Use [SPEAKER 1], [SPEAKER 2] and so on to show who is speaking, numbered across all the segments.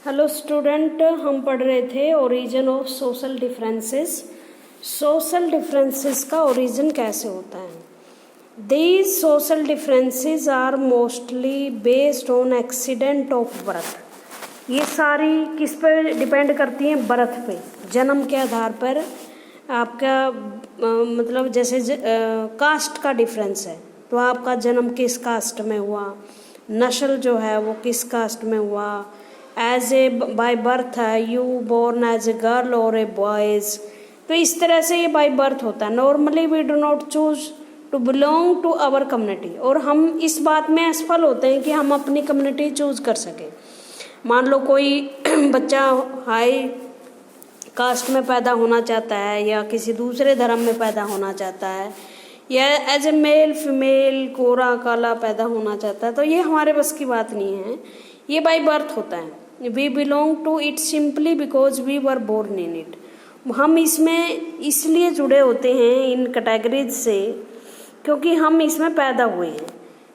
[SPEAKER 1] Hello student, हम पढ़ रहे थे origin of social differences. Social differences का ओरिजिन कैसे होता है। These social differences are mostly based on accident of birth. ये सारी किस पे डिपेंड करती हैं? बर्थ पे, जन्म के आधार पर। आपका मतलब जैसे कास्ट का डिफरेंस है तो आपका जन्म किस कास्ट में हुआ, नस्ल जो है वो किस कास्ट में हुआ, एज ए बाय बर्थ है, you born as a girl और ए बॉयज। तो इस तरह से ये बाय बर्थ होता है। Normally we do not choose to belong to our community, और हम इस बात में असफल होते हैं कि हम अपनी कम्युनिटी चूज कर सकें। मान लो कोई बच्चा हाई कास्ट में पैदा होना चाहता है या किसी दूसरे धर्म में पैदा होना चाहता है, या एज ए मेल फीमेल गोरा काला पैदा होना चाहता है, तो ये हमारे बस की बात नहीं है। ये बाय बर्थ होता है। We belong to it simply because we were born in it. हम इसमें इसलिए जुड़े होते हैं इन कैटेगरीज से क्योंकि हम इसमें पैदा हुए हैं।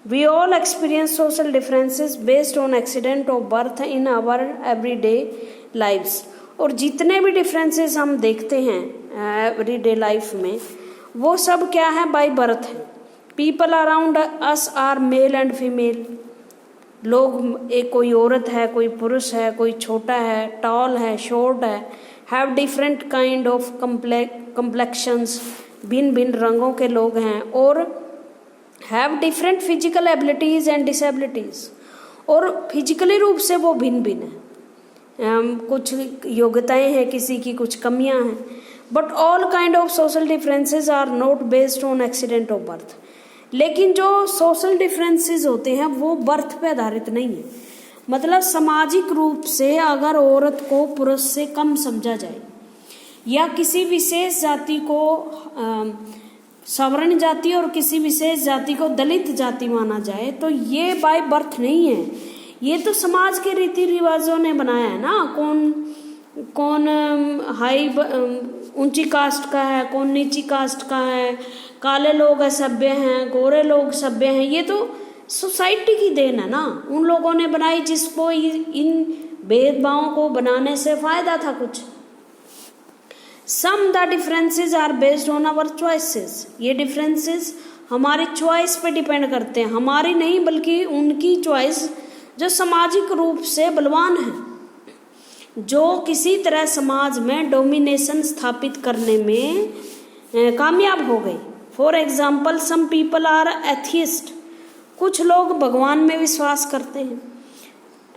[SPEAKER 1] We all experience social differences based on accident of birth in our everyday lives. और जितने भी डिफरेंसेस हम देखते हैं एवरीडे लाइफ में, वो सब क्या है? बाय बर्थ है। People around us are male and female. लोग, एक कोई औरत है, कोई पुरुष है, कोई छोटा है, टॉल है, शॉर्ट है, हैव डिफरेंट काइंड ऑफ कम्प्लेक्शंस, भिन्न भिन्न रंगों के लोग हैं, और have different physical abilities and disabilities. और फिजिकली रूप से वो भिन्न भिन्न है। कुछ योग्यताएं हैं किसी की, कुछ कमियां हैं। But all kind of social differences are not based on accident of birth. लेकिन जो सोशल डिफरेंसेस होते हैं वो बर्थ पे आधारित नहीं है। मतलब सामाजिक रूप से अगर औरत को पुरुष से कम समझा जाए या किसी विशेष जाति को सवर्ण जाति और किसी विशेष जाति को दलित जाति माना जाए, तो ये बाय बर्थ नहीं है। ये तो समाज के रीति रिवाजों ने बनाया है ना। कौन हाई ऊंची कास्ट का है, कौन नीची कास्ट का है, काले लोग असभ्य हैं, गोरे लोग सभ्य हैं। ये तो सोसाइटी की देन है ना, उन लोगों ने बनाई जिसको इन भेदभावों को बनाने से फायदा था कुछ। Some the differences are based on our choices. ये डिफरेंसेस हमारी चॉइस पे डिपेंड करते हैं, हमारी नहीं बल्कि उनकी चॉइस जो सामाजिक रूप से बलवान है, जो किसी तरह समाज में डोमिनेशन स्थापित करने में कामयाब हो गई। For example, some people are atheist. कुछ लोग भगवान में विश्वास करते हैं,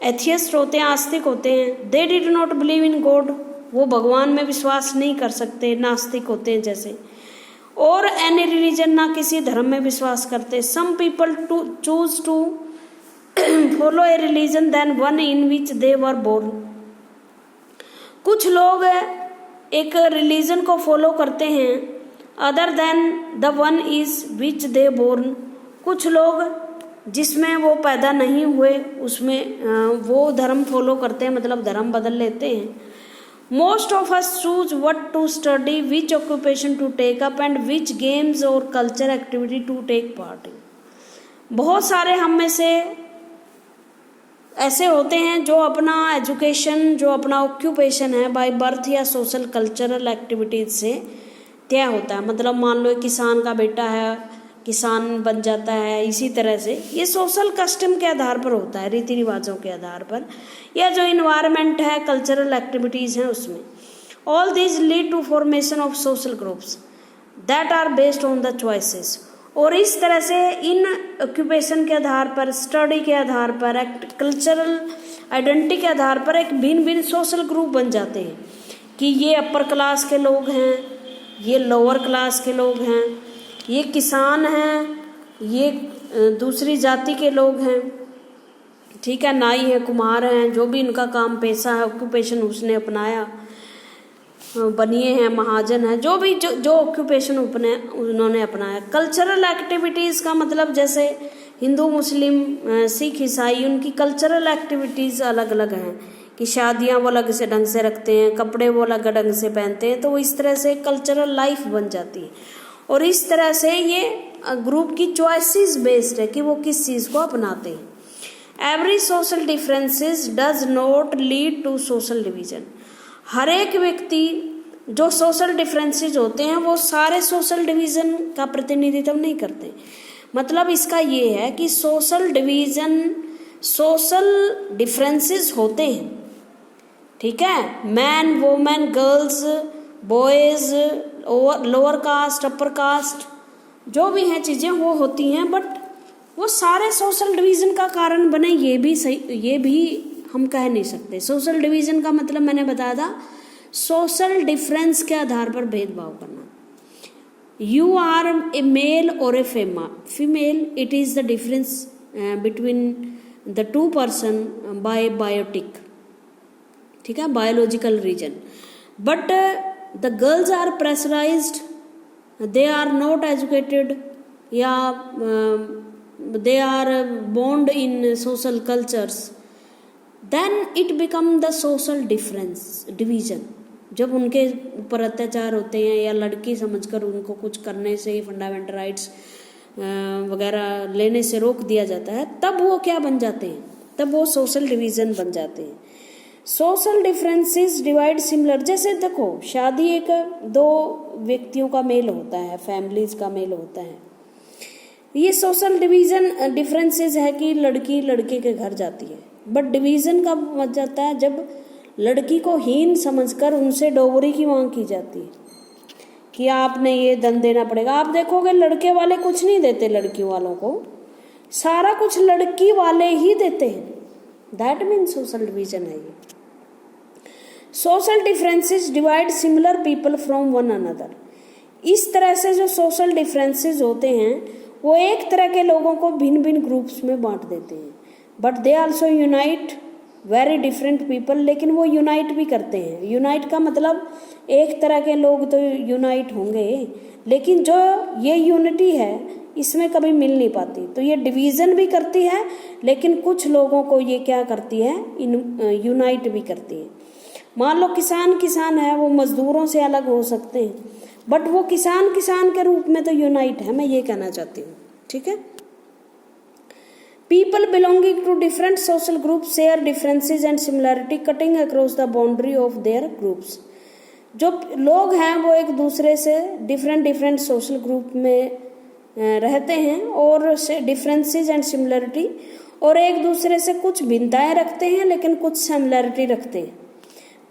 [SPEAKER 1] एथियस्ट होते हैं, आस्तिक होते हैं। They did not believe in God. वो भगवान में विश्वास नहीं कर सकते, नास्तिक होते हैं जैसे। और एनी रिलीजन, ना किसी धर्म में विश्वास करते। Some people to choose to follow a religion then one in which they were born. कुछ लोग एक रिलीजन को फॉलो करते हैं other than the one is which they born. कुछ लोग जिसमें वो पैदा नहीं हुए उसमें वो धर्म फॉलो करते हैं, मतलब धर्म बदल लेते हैं। Most of us choose what to study, which occupation to take up and which games or culture activity to take part in. बहुत सारे हम में से ऐसे होते हैं जो अपना एजुकेशन, जो अपना ऑक्यूपेशन है बाय बर्थ या सोशल कल्चरल एक्टिविटीज से तय होता है। मतलब मान लो किसान का बेटा है, किसान बन जाता है। इसी तरह से ये सोशल कस्टम के आधार पर होता है, रीति रिवाजों के आधार पर, या जो इन्वायरमेंट है, कल्चरल एक्टिविटीज हैं उसमें। All these lead to formation of social groups that are based on the choices. और इस तरह से इन ऑक्यूपेशन के आधार पर, स्टडी के आधार पर, कल्चरल आइडेंटिटी के आधार पर एक भिन्न भिन्न सोशल ग्रुप बन जाते हैं कि ये अपर क्लास के लोग हैं, ये लोअर क्लास के लोग हैं, ये किसान हैं, ये दूसरी जाति के लोग हैं, ठीक है, नाई है, कुम्हार हैं, जो भी इनका काम पेशा है, ऑक्यूपेशन उसने अपनाया, बनिए हैं, महाजन है, जो भी जो ऑक्यूपेशन उन्होंने अपनाया। कल्चरल एक्टिविटीज़ का मतलब जैसे हिंदू, मुस्लिम, सिख, ईसाई, उनकी कल्चरल एक्टिविटीज़ अलग अलग हैं कि शादियां वो अलग से ढंग से रखते हैं, कपड़े वो अलग ढंग से पहनते हैं। तो इस तरह से कल्चरल लाइफ बन जाती है। और इस तरह से ये ग्रुप की चॉइसेस बेस्ड है कि वो किस चीज़ को अपनाते हैं। Every social differences does not lead to social division. हर एक व्यक्ति जो सोशल डिफरेंसेस होते हैं वो सारे सोशल डिवीजन का प्रतिनिधित्व नहीं करते। मतलब इसका ये है कि सोशल डिफरेंसेस होते हैं, ठीक है, man women girls boys lower caste upper caste जो भी हैं चीज़ें वो होती हैं, बट वो सारे सोशल डिवीज़न का कारण बने ये भी हम कह नहीं सकते। सोशल डिवीज़न का मतलब मैंने बताया था सोशल डिफरेंस के आधार पर भेदभाव करना। यू आर ए मेल और a female, it is the difference between the two person by biotic, ठीक है, biological reason. But the girls are pressurised, they are not educated, या they are bound in social cultures, then it become the social division। जब उनके ऊपर अत्याचार होते हैं या लड़की समझकर उनको कुछ करने से, फंडामेंटल राइट्स वगैरह लेने से रोक दिया जाता है, तब वो क्या बन जाते हैं, तब वो सोशल डिवीज़न बन जाते हैं। सोशल डिफरेंसेस डिवाइड सिमिलर, जैसे देखो शादी एक दो व्यक्तियों का मेल होता है, फैमिलीज का मेल होता है। ये सोशल डिवीजन डिफरेंसेस है कि लड़की लड़के के घर जाती है, बट डिवीजन कब बच जाता है जब लड़की को हीन समझकर उनसे डोगरी की मांग की जाती है कि आपने ये धन देना पड़ेगा। आप देखोगे लड़के वाले कुछ नहीं देते लड़की वालों को, सारा कुछ लड़की वाले ही देते हैं। दैट मीन सोशल डिवीजन है ये। Social differences divide similar people from one another. इस तरह से जो सोशल डिफरेंसेस होते हैं वो एक तरह के लोगों को भिन्न भिन्न ग्रुप्स में बांट देते हैं, but they also unite very different people. लेकिन वो यूनाइट भी करते हैं। यूनाइट का मतलब एक तरह के लोग तो यूनाइट होंगे, लेकिन जो ये यूनिटी है इसमें कभी मिल नहीं पाती। तो ये डिवीज़न भी करती है, लेकिन कुछ लोगों को ये क्या करती है, यूनाइट भी करती है। मान लो किसान है, वो मजदूरों से अलग हो सकते हैं, बट वो किसान के रूप में तो यूनाइट है, मैं ये कहना चाहती हूँ, ठीक है। People belonging to different social group share differences and similarity cutting across the boundary of their groups. जो लोग हैं वो एक दूसरे से डिफरेंट सोशल ग्रुप में रहते हैं और डिफरेंसेस एंड सिमिलैरिटी, और एक दूसरे से कुछ भिन्नताएं रखते हैं लेकिन कुछ सिमिलैरिटी रखते हैं।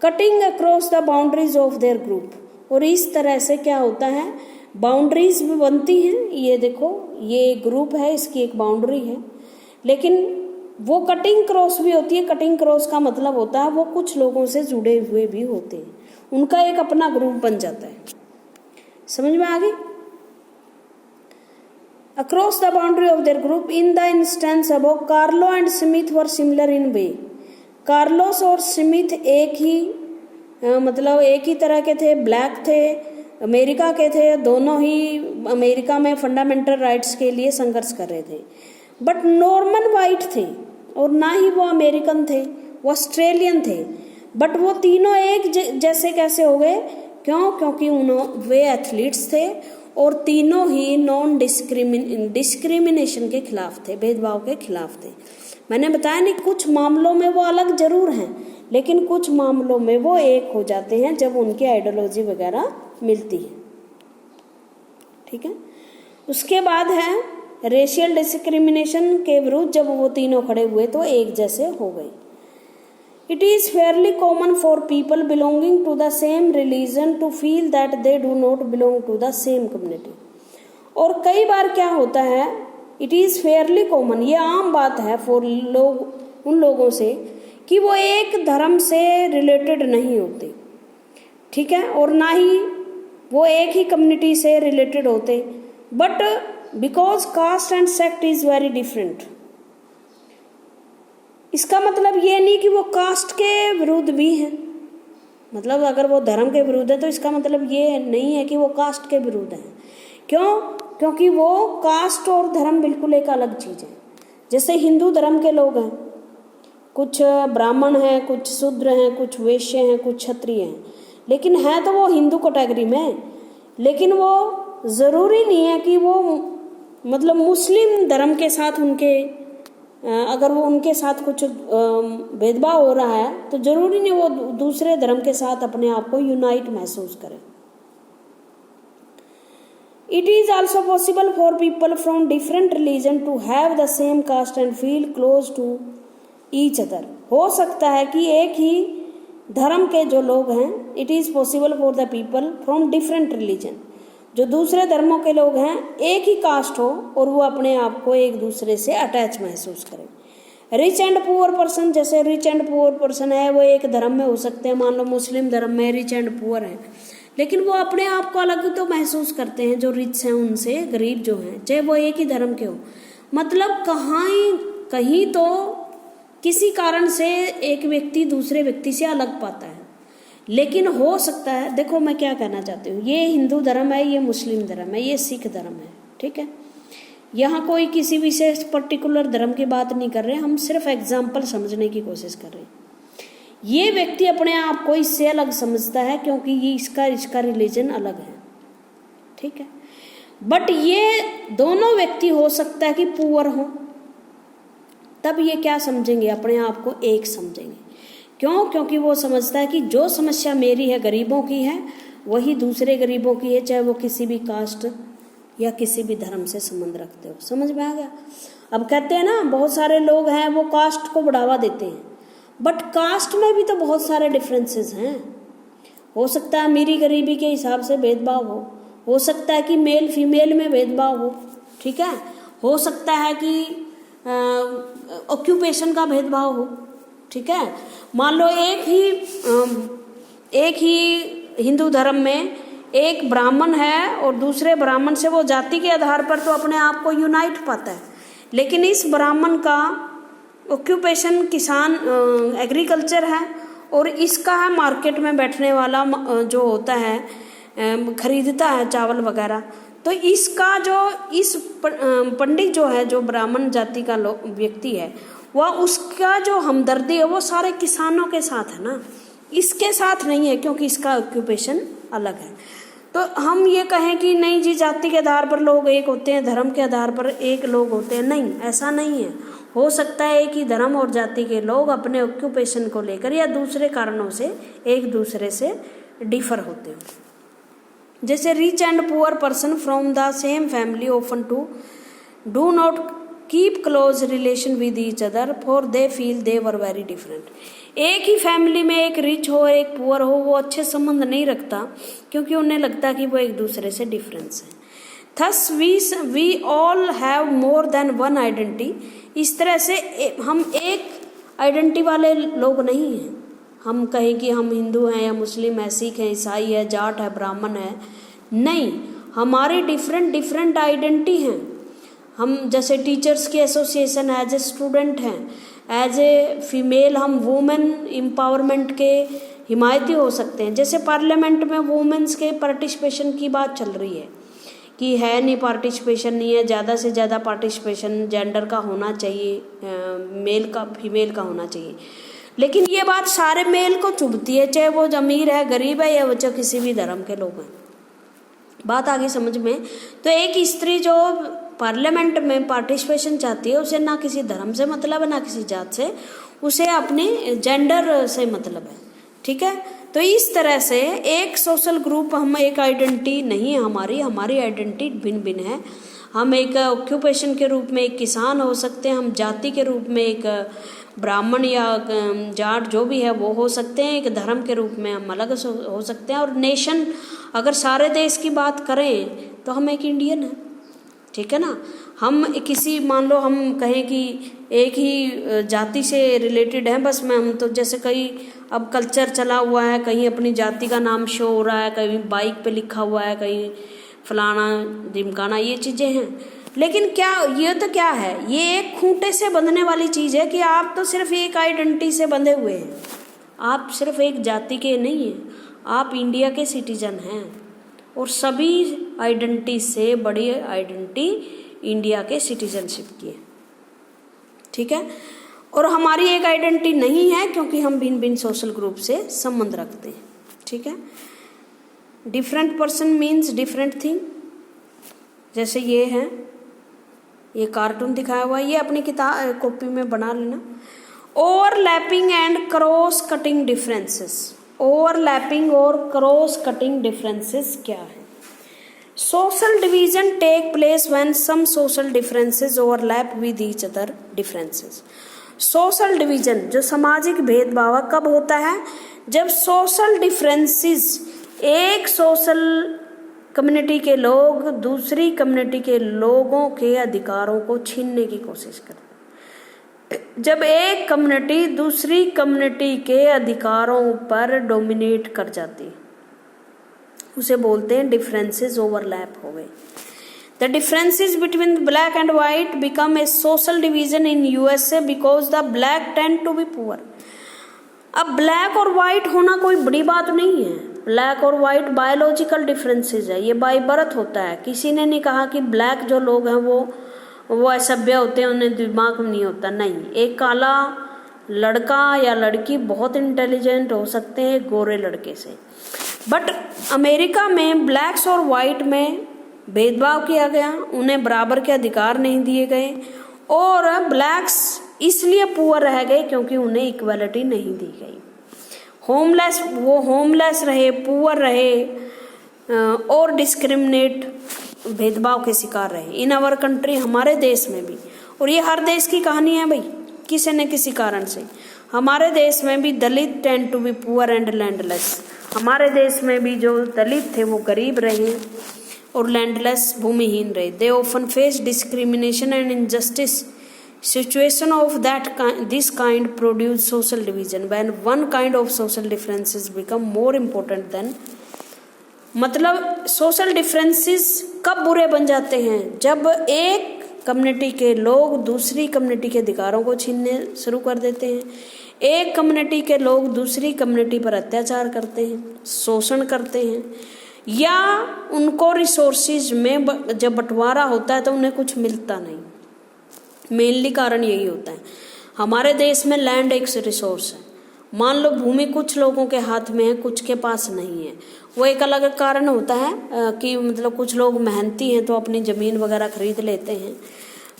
[SPEAKER 1] Cutting across the boundaries of their group, और इस तरह से क्या होता है, बाउंड्रीज भी बनती हैं। ये देखो ये ग्रुप है, इसकी एक बाउंड्री है, लेकिन वो कटिंग क्रॉस भी होती है। कटिंग क्रॉस का मतलब होता है वो कुछ लोगों से जुड़े हुए भी होते हैं, उनका एक अपना ग्रुप बन जाता है। समझ में आ गई? Across the boundary of their group, in the instance above, Carlo and Smith were similar in way. Carlos और स्मिथ एक ही तरह के थे, ब्लैक थे, अमेरिका के थे, दोनों ही अमेरिका में फंडामेंटल राइट्स के लिए संघर्ष कर रहे थे। बट नॉर्मन वाइट थे, और ना ही वो अमेरिकन थे, वो ऑस्ट्रेलियन थे। बट वो तीनों एक जैसे कैसे हो गए? क्योंकि वे एथलीट्स थे और तीनों ही नॉन डिस्क्रिमिनेशन के खिलाफ थे, भेदभाव के खिलाफ थे। मैंने बताया नहीं, कुछ मामलों में वो अलग जरूर हैं, लेकिन कुछ मामलों में वो एक हो जाते हैं जब उनकी आइडियोलॉजी वगैरह मिलती है, ठीक है। उसके बाद है रेशियल डिस्क्रिमिनेशन के विरुद्ध जब वो तीनों खड़े हुए तो एक जैसे हो गए। It is fairly common for people belonging to the same religion to feel that they do not belong to the same community। और कई बार क्या होता है, it is fairly common, ये आम बात है for उन लोगों से कि वो एक धर्म से रिलेटेड नहीं होते, ठीक है, और ना ही वो एक ही कम्युनिटी से रिलेटेड होते, but because caste and sect is very different. इसका मतलब ये नहीं कि वो कास्ट के विरुद्ध भी हैं, मतलब अगर वो धर्म के विरुद्ध है तो इसका मतलब ये नहीं है कि वो कास्ट के विरुद्ध हैं। क्यों? क्योंकि वो कास्ट और धर्म बिल्कुल एक अलग चीज़ है। जैसे हिंदू धर्म के लोग हैं, कुछ ब्राह्मण हैं, कुछ शूद्र हैं, कुछ वैश्य हैं, कुछ क्षत्रिय हैं, लेकिन हैं तो वो हिंदू कैटेगरी में, लेकिन वो ज़रूरी नहीं है कि वो मतलब मुस्लिम धर्म के साथ उनके अगर वो उनके साथ कुछ भेदभाव हो रहा है तो जरूरी नहीं वो दूसरे धर्म के साथ अपने आप को यूनाइट महसूस करें। It is also possible for people from different religion to have the same caste and feel close to each other. हो सकता है कि एक ही धर्म के जो लोग हैं, it is possible for the people from different religion, जो दूसरे धर्मों के लोग हैं, एक ही कास्ट हो और वो अपने आप को एक दूसरे से अटैच महसूस करें। रिच एंड पुअर पर्सन, जैसे रिच एंड पुअर पर्सन है वो एक धर्म में हो सकते हैं, मान लो मुस्लिम धर्म में रिच एंड पुअर है, लेकिन वो अपने आप को अलग तो महसूस करते हैं जो रिच हैं उनसे, गरीब जो हैं, चाहे वो एक ही धर्म के हो। मतलब कहीं तो किसी कारण से एक व्यक्ति दूसरे व्यक्ति से अलग पाता है, लेकिन हो सकता है, देखो मैं क्या कहना चाहती हूँ, ये हिंदू धर्म है, ये मुस्लिम धर्म है, ये सिख धर्म है, ठीक है, यहाँ कोई किसी विशेष पर्टिकुलर धर्म की बात नहीं कर रहे, हम सिर्फ एग्जाम्पल समझने की कोशिश कर रहे हैं। ये व्यक्ति अपने आप को इससे अलग समझता है क्योंकि ये इसका रिलीजन अलग है, ठीक है, बट ये दोनों व्यक्ति हो सकता है कि पुअर हो, तब ये क्या समझेंगे, अपने आप को एक समझेंगे। क्यों? क्योंकि वो समझता है कि जो समस्या मेरी है, गरीबों की है, वही दूसरे गरीबों की है, चाहे वो किसी भी कास्ट या किसी भी धर्म से संबंध रखते हो। समझ में आ गया? अब कहते हैं ना, बहुत सारे लोग हैं वो कास्ट को बढ़ावा देते हैं, बट कास्ट में भी तो बहुत सारे डिफरेंसेस हैं। हो सकता है अमीरी गरीबी के हिसाब से भेदभाव हो सकता है कि मेल फीमेल में भेदभाव हो, ठीक है, हो सकता है कि ऑक्यूपेशन का भेदभाव हो, ठीक है। मान लो एक ही हिंदू धर्म में एक ब्राह्मण है और दूसरे ब्राह्मण से वो जाति के आधार पर तो अपने आप को यूनाइट पाता है, लेकिन इस ब्राह्मण का ऑक्यूपेशन किसान एग्रीकल्चर है और इसका है मार्केट में बैठने वाला जो होता है, खरीदता है चावल वगैरह, तो इसका जो इस पंडित जो है, जो ब्राह्मण जाति का व्यक्ति है, वह उसका जो हमदर्दी है वो सारे किसानों के साथ है ना, इसके साथ नहीं है, क्योंकि इसका ऑक्यूपेशन अलग है। तो हम ये कहें कि नहीं जी जाति के आधार पर लोग एक होते हैं, धर्म के आधार पर एक लोग होते हैं, नहीं, ऐसा नहीं है। हो सकता है एक ही धर्म और जाति के लोग अपने ऑक्यूपेशन को लेकर या दूसरे कारणों से एक दूसरे से डिफर होते हैं। जैसे rich and poor person from the same family often to do not keep close relation with each other for they feel they were very different. एक ही फैमिली में एक रिच हो एक पुअर हो, वो अच्छे संबंध नहीं रखता क्योंकि उन्हें लगता कि वो एक दूसरे से डिफरेंस है। Thus we all have more than one identity. इस तरह से हम एक आइडेंटिटी वाले लोग नहीं हैं। हम कहें कि हम हिंदू हैं या मुस्लिम है, सिख है, ईसाई है, जाट है, ब्राह्मण है, नहीं, हमारी डिफरेंट आइडेंटिटी हैं। हम जैसे टीचर्स की एसोसिएशन एज ए स्टूडेंट हैं, एज ए फीमेल हम वुमेन एम्पावरमेंट के हिमायती हो सकते हैं। जैसे पार्लियामेंट में वुमेन्स के पार्टिसिपेशन की बात चल रही है कि है नहीं, पार्टिसिपेशन नहीं है, ज़्यादा से ज़्यादा पार्टिसिपेशन जेंडर का होना चाहिए, मेल का फीमेल का होना चाहिए, लेकिन ये बात सारे मेल को चुभती है, चाहे वो अमीर है, गरीब है, या वो चाहे किसी भी धर्म के लोग हैं। बात आगे समझ में? तो एक स्त्री जो पार्लियामेंट में पार्टिसिपेशन चाहती है, उसे ना किसी धर्म से मतलब है ना किसी जात से, उसे अपने जेंडर से मतलब है, ठीक है। तो इस तरह से एक सोशल ग्रुप, हम एक आइडेंटिटी नहीं है हमारी आइडेंटिटी भिन्न भिन्न है। हम एक ऑक्यूपेशन के रूप में एक किसान हो सकते हैं, हम जाति के रूप में एक ब्राह्मण या जाट जो भी है वो हो सकते हैं, एक धर्म के रूप में हम अलग हो सकते हैं, और नेशन अगर सारे देश की बात करें तो हम एक इंडियन है, ठीक है ना। हम किसी, मान लो हम कहें कि एक ही जाति से रिलेटेड है, बस में हम तो जैसे कई अब कल्चर चला हुआ है, कहीं अपनी जाति का नाम शो हो रहा है, कहीं बाइक पे लिखा हुआ है, कहीं फलाना ढिमकाना, ये चीज़ें हैं। लेकिन क्या ये तो क्या है, ये एक खूंटे से बंधने वाली चीज़ है कि आप तो सिर्फ एक आइडेंटिटी से बंधे हुए हैं, आप सिर्फ एक जाति के नहीं हैं, आप इंडिया के सिटीजन हैं, और सभी आइडेंटिटी से बड़ी आइडेंटिटी इंडिया के सिटीजनशिप की है, ठीक है। और हमारी एक आइडेंटिटी नहीं है क्योंकि हम भिन्न भिन्न सोशल ग्रुप से संबंध रखते हैं, ठीक है। Different person means different thing, जैसे ये है ये कार्टून दिखाया हुआ है, ये अपनी किताब कॉपी में बना लेना। Overlapping and cross cutting differences, overlapping और क्रॉस कटिंग डिफरेंसेस क्या है? Social division take place when some social differences overlap with each other differences. Social division जो सामाजिक भेदभाव कब होता है? जब सोशल डिफरेंसेस, एक सोशल कम्युनिटी के लोग दूसरी कम्युनिटी के लोगों के अधिकारों को छीनने की कोशिश करते हैं। जब एक कम्युनिटी दूसरी कम्युनिटी के अधिकारों पर डोमिनेट कर जाती है, उसे बोलते हैं डिफरेंसेस ओवरलैप हो गए। The differences between black and white become a social division in USA because the black tend to be poor. अब ब्लैक और व्हाइट होना कोई बड़ी बात नहीं है। ब्लैक और व्हाइट बायोलॉजिकल डिफरेंसेस है, ये बाय बर्थ होता है। किसी ने नहीं कहा कि ब्लैक जो लोग हैं वो असभ्य होते हैं, उन्हें दिमाग में नहीं होता, नहीं। एक काला लड़का या लड़की बहुत इंटेलिजेंट हो सकते हैं गोरे लड़के से। बट अमेरिका में ब्लैक्स और वाइट में भेदभाव किया गया, उन्हें बराबर के अधिकार नहीं दिए गए, और ब्लैक्स इसलिए पुअर रह गए क्योंकि उन्हें इक्वालिटी नहीं दी गई। वो होमलेस रहे, पुअर रहे और डिस्क्रिमिनेट, भेदभाव के शिकार रहे इन आवर कंट्री, हमारे देश में भी। और ये हर देश की कहानी है भाई, किसी न किसी कारण से। हमारे देश में भी Dalit tend to be poor and landless. हमारे देश में भी जो दलित थे वो गरीब रहे और लैंडलेस, भूमिहीन रहे। They often face discrimination and injustice. Situation of this kind produce social division when one kind of social differences become more important than, मतलब सोशल डिफरेंसेस कब बुरे बन जाते हैं? जब एक कम्युनिटी के लोग दूसरी कम्युनिटी के अधिकारों को छीनने शुरू कर देते हैं, एक कम्युनिटी के लोग दूसरी कम्युनिटी पर अत्याचार करते हैं, शोषण करते हैं, या उनको रिसोर्सेज में जब बंटवारा होता है तो उन्हें कुछ मिलता नहीं। मेनली कारण यही होता है। हमारे देश में लैंड एक रिसोर्स है। मान लो भूमि कुछ लोगों के हाथ में है, कुछ के पास नहीं है, वो एक अलग कारण होता है कि मतलब कुछ लोग मेहनती हैं तो अपनी ज़मीन वगैरह खरीद लेते हैं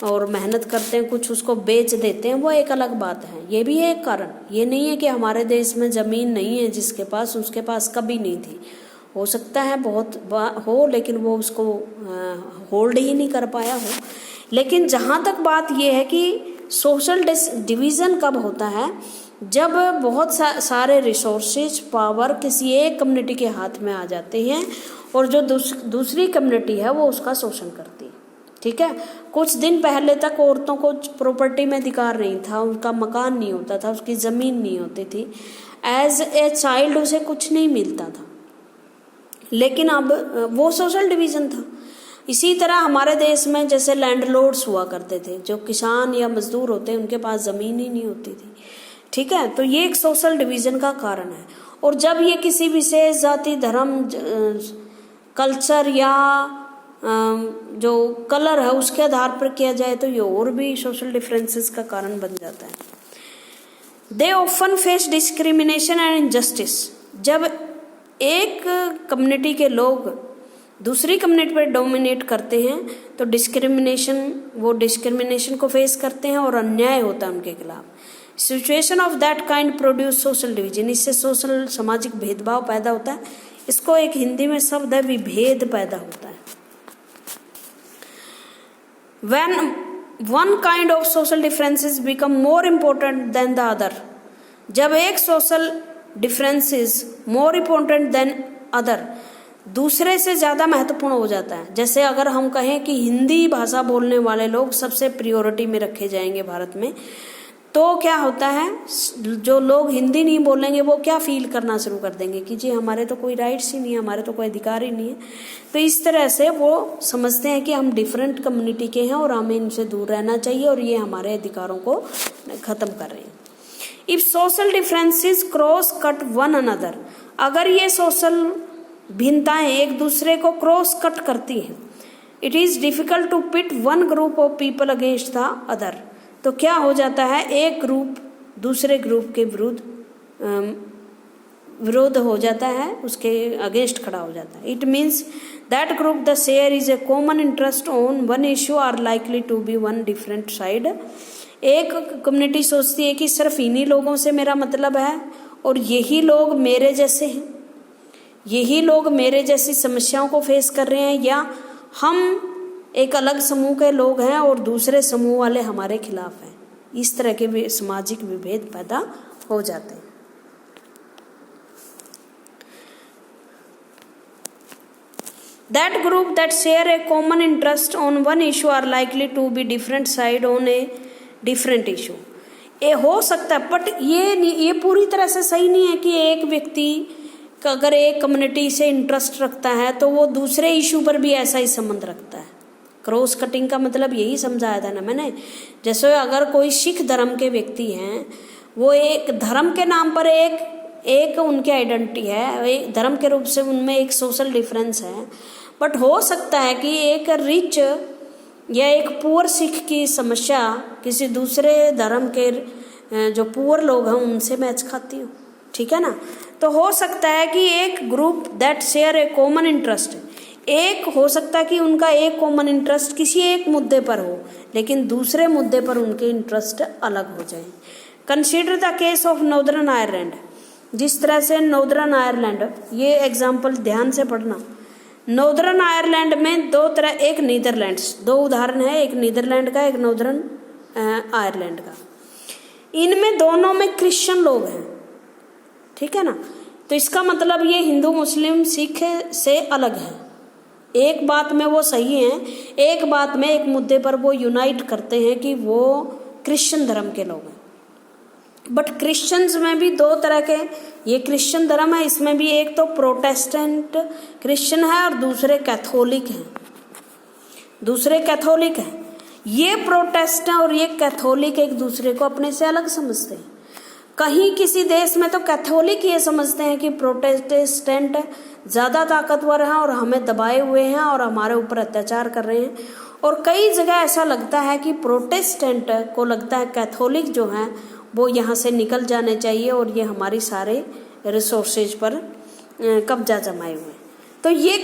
[SPEAKER 1] और मेहनत करते हैं, कुछ उसको बेच देते हैं, वो एक अलग बात है। ये भी है एक कारण। ये नहीं है कि हमारे देश में ज़मीन नहीं है, जिसके पास उसके पास कभी नहीं थी। हो सकता है बहुत हो, लेकिन वो उसको होल्ड ही नहीं कर पाया हो। लेकिन जहाँ तक बात यह है कि सोशल डिवीज़न कब होता है? जब बहुत सारे रिसोर्सेज, पावर किसी एक कम्युनिटी के हाथ में आ जाते हैं और जो दूसरी कम्युनिटी है वो उसका शोषण करती है। ठीक है, कुछ दिन पहले तक औरतों को प्रॉपर्टी में अधिकार नहीं था, उनका मकान नहीं होता था, उसकी ज़मीन नहीं होती थी, एज ए चाइल्ड उसे कुछ नहीं मिलता था, लेकिन अब वो सोशल डिवीज़न था। इसी तरह हमारे देश में जैसे लैंडलॉर्ड्स हुआ करते थे, जो किसान या मजदूर होते हैं उनके पास ज़मीन ही नहीं होती थी। ठीक है, तो ये एक सोशल डिवीज़न का कारण है। और जब ये किसी विशेष जाति, धर्म, कल्चर या जो कलर है उसके आधार पर किया जाए तो ये और भी सोशल डिफरेंसेस का कारण बन जाता है। They often face discrimination and injustice. जब एक कम्युनिटी के लोग दूसरी कम्युनिटी पर डोमिनेट करते हैं तो वो डिस्क्रिमिनेशन को फेस करते हैं और अन्याय होता है उनके खिलाफ। Situation of that kind produce social division. इससे सोशल, सामाजिक भेदभाव पैदा होता है। इसको एक हिंदी में शब्द है विभेद पैदा होता है। When one kind of social differences become more important than the other, जब एक social differences more important than other दूसरे से ज़्यादा महत्वपूर्ण हो जाता है। जैसे अगर हम कहें कि हिंदी भाषा बोलने वाले लोग सबसे प्रायोरिटी में रखे जाएंगे भारत में, तो क्या होता है, जो लोग हिंदी नहीं बोलेंगे वो क्या फील करना शुरू कर देंगे कि जी हमारे तो कोई राइट्स ही नहीं है, हमारे तो कोई अधिकार ही नहीं है। तो इस तरह से वो समझते हैं कि हम डिफरेंट कम्युनिटी के हैं और हमें इनसे दूर रहना चाहिए और ये हमारे अधिकारों को ख़त्म कर रहे हैं। If social differences cross cut one another, अगर ये सोशल भिन्नताएं एक दूसरे को क्रॉस कट करती हैं, it is difficult to pit one group of people against the other, तो क्या हो जाता है, एक ग्रुप दूसरे ग्रुप के विरुद्ध विरोध हो जाता है, उसके अगेंस्ट खड़ा हो जाता है। It means that group the share is a common interest on one issue are likely to be one different side. एक कम्युनिटी सोचती है कि सिर्फ इन्हीं लोगों से मेरा मतलब है और यही लोग मेरे जैसे हैं, यही लोग मेरे जैसी समस्याओं को फेस कर रहे हैं, या हम एक अलग समूह के लोग हैं और दूसरे समूह वाले हमारे खिलाफ हैं। इस तरह के सामाजिक विभेद पैदा हो जाते हैं। That group that share a common interest on one issue are likely to be different side on a different issue। ये हो सकता है, बट ये पूरी तरह से सही नहीं है कि एक व्यक्ति अगर एक कम्युनिटी से इंटरेस्ट रखता है तो वो दूसरे इशू पर भी ऐसा ही संबंध रखता है। क्रॉस कटिंग का मतलब यही समझाया था ना मैंने। जैसे अगर कोई सिख धर्म के व्यक्ति हैं, वो एक धर्म के नाम पर एक उनकी आइडेंटिटी है, एक धर्म के रूप से उनमें एक सोशल डिफरेंस है, बट हो सकता है कि एक रिच या एक पुअर सिख की समस्या किसी दूसरे धर्म के जो पुअर लोग हैं उनसे मैच खाती हो, ठीक है ना। तो हो सकता है कि एक group that share A common interest, एक हो सकता है कि उनका एक कॉमन इंटरेस्ट किसी एक मुद्दे पर हो, लेकिन दूसरे मुद्दे पर उनके इंटरेस्ट अलग हो जाए। Consider the case of northern Ireland. जिस तरह से नॉर्दर्न आयरलैंड, ये एग्जाम्पल ध्यान से पढ़ना। नॉर्दर्न आयरलैंड में दो तरह, एक नीदरलैंड्स, दो उदाहरण है, एक नीदरलैंड का, एक नॉर्दर्न आयरलैंड का। इनमें दोनों में क्रिश्चियन लोग हैं, ठीक है ना। तो इसका मतलब ये हिंदू मुस्लिम सिख से अलग है। एक बात में वो सही हैं, एक बात में एक मुद्दे पर वो यूनाइट करते हैं कि वो क्रिश्चियन धर्म के लोग हैं। बट क्रिश्चियंस में भी दो तरह के, ये क्रिश्चियन धर्म है, इसमें भी एक तो प्रोटेस्टेंट क्रिश्चियन है और दूसरे कैथोलिक हैं, दूसरे कैथोलिक हैं। ये प्रोटेस्टेंट और ये कैथोलिक एक दूसरे को अपने से अलग समझते हैं। कहीं किसी देश में तो कैथोलिक ये समझते हैं कि प्रोटेस्टेंट ज़्यादा ताकतवर हैं और हमें दबाए हुए हैं और हमारे ऊपर अत्याचार कर रहे हैं, और कई जगह ऐसा लगता है कि प्रोटेस्टेंट को लगता है कैथोलिक जो हैं वो यहाँ से निकल जाने चाहिए और ये हमारी सारे रिसोर्सेज पर कब्जा जमाए हुए। तो ये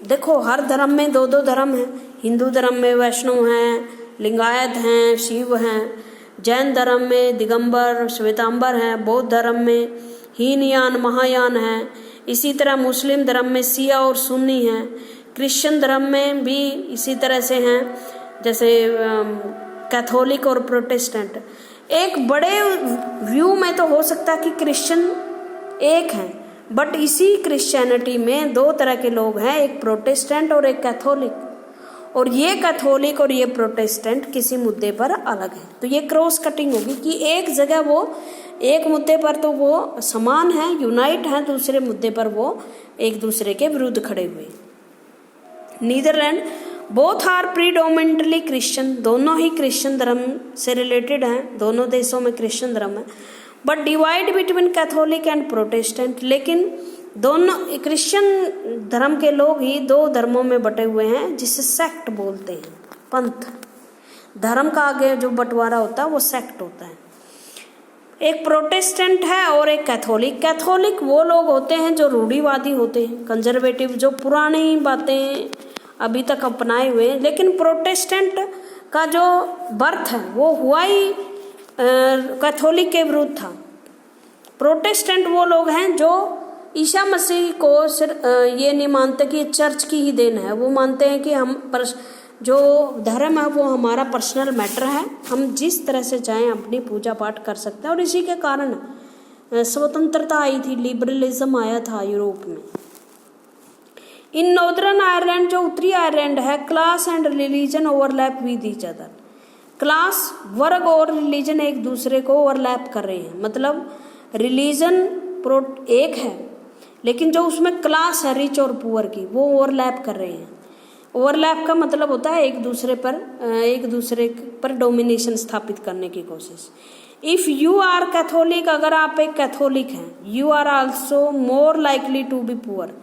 [SPEAKER 1] देखो, हर धर्म में दो दो धर्म हैं। हिंदू धर्म में वैष्णव हैं, लिंगायत हैं, शिव हैं, जैन धर्म में दिगंबर श्वेतांबर हैं, बौद्ध धर्म में हीनयान महायान हैं, इसी तरह मुस्लिम धर्म में शिया और सुन्नी हैं, क्रिश्चियन धर्म में भी इसी तरह से हैं, जैसे कैथोलिक और प्रोटेस्टेंट। एक बड़े व्यू में तो हो सकता है कि क्रिश्चियन एक है, बट इसी क्रिश्चियनिटी में दो तरह के लोग हैं, एक प्रोटेस्टेंट और एक कैथोलिक, और ये कैथोलिक और ये प्रोटेस्टेंट किसी मुद्दे पर अलग है। तो ये क्रॉस कटिंग होगी कि एक जगह वो एक मुद्दे पर तो वो समान है, यूनाइट है, दूसरे मुद्दे पर वो एक दूसरे के विरुद्ध खड़े हुए। Netherlands, both are predominantly Christian, दोनों ही क्रिश्चियन धर्म से रिलेटेड हैं, दोनों देशों में क्रिश्चियन धर्म है, but divide between Catholic and Protestant. लेकिन दोनों क्रिश्चियन धर्म के लोग ही दो धर्मों में बटे हुए हैं, जिसे सेक्ट बोलते हैं, पंथ। धर्म का आगे जो बंटवारा होता है वो सेक्ट होता है। एक प्रोटेस्टेंट है और एक कैथोलिक। कैथोलिक वो लोग होते हैं जो रूढ़िवादी होते हैं, कंजर्वेटिव, जो पुरानी बातें अभी तक अपनाए हुए हैं। लेकिन प्रोटेस्टेंट का जो बर्थ है वो हुआ ही कैथोलिक के विरुद्ध था। प्रोटेस्टेंट वो लोग हैं जो ईसा मसीह को ये नहीं मानते कि चर्च की ही देन है, वो मानते हैं कि हम जो धर्म है वो हमारा पर्सनल मैटर है, हम जिस तरह से चाहें अपनी पूजा पाठ कर सकते हैं। और इसी के कारण स्वतंत्रता आई थी, लिबरलिज्म आया था यूरोप में। इन नॉर्दर्न आयरलैंड, जो उत्तरी आयरलैंड है, class and religion overlap with each other. Class, वर्ग और रिलीजन एक दूसरे को ओवरलैप कर रहे हैं। मतलब रिलीजन एक है, लेकिन जो उसमें क्लास है रिच और पुअर की, वो ओवरलैप कर रहे हैं। ओवरलैप का मतलब होता है एक दूसरे पर डोमिनेशन स्थापित करने की कोशिश। इफ यू आर कैथोलिक, अगर आप एक कैथोलिक हैं, you are also more likely to be poor,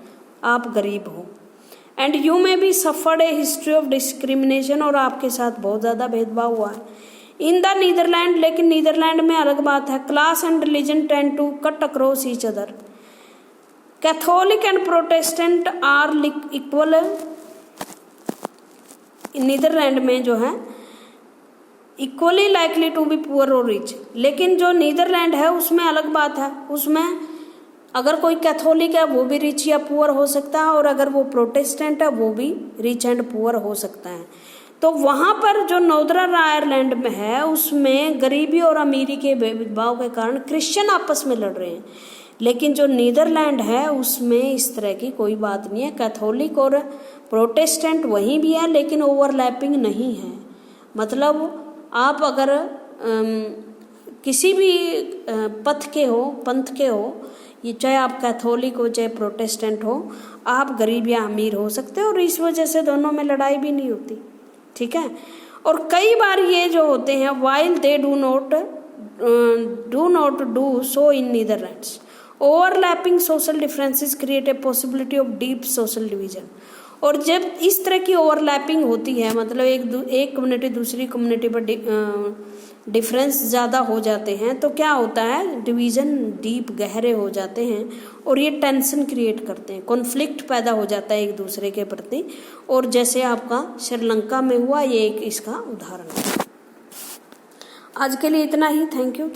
[SPEAKER 1] आप गरीब हो। And you may be suffered a history of discrimination, और आपके साथ बहुत ज़्यादा भेदभाव हुआ है। इन द नीदरलैंड, लेकिन नीदरलैंड में अलग बात है। Class and religion tend to cut across each other. Catholic and Protestant are equal, Netherlands में जो है equally likely to be poor और रिच। लेकिन जो नीदरलैंड है उसमें अलग बात है, उसमें अगर कोई कैथोलिक है वो भी रिच या पुअर हो सकता है, और अगर वो प्रोटेस्टेंट है वो भी रिच एंड पुअर हो सकता है। तो वहाँ पर जो नॉर्दर्न आयरलैंड में है उसमें गरीबी और अमीरी के भेदभाव के कारण क्रिश्चियन आपस में लड़ रहे हैं, लेकिन जो नीदरलैंड है उसमें इस तरह की कोई बात नहीं है। कैथोलिक और प्रोटेस्टेंट वहीं भी है लेकिन ओवरलैपिंग नहीं है। मतलब आप अगर किसी भी पंथ के हो, ये चाहे आप कैथोलिक हो चाहे प्रोटेस्टेंट हो, आप गरीब या अमीर हो सकते हो और इस वजह से दोनों में लड़ाई भी नहीं होती, ठीक है। और कई बार ये जो होते हैं while they do not do so in Netherlands, overlapping social differences create a possibility of deep social division. और जब इस तरह की ओवरलैपिंग होती है, मतलब एक कम्युनिटी दूसरी कम्युनिटी पर डिफरेंस ज़्यादा हो जाते हैं, तो क्या होता है, डिवीज़न डीप गहरे हो जाते हैं और ये टेंशन क्रिएट करते हैं, कॉन्फ्लिक्ट पैदा हो जाता है एक दूसरे के प्रति। और जैसे आपका श्रीलंका में हुआ, ये एक इसका उदाहरण है। आज के लिए इतना ही। Thank you.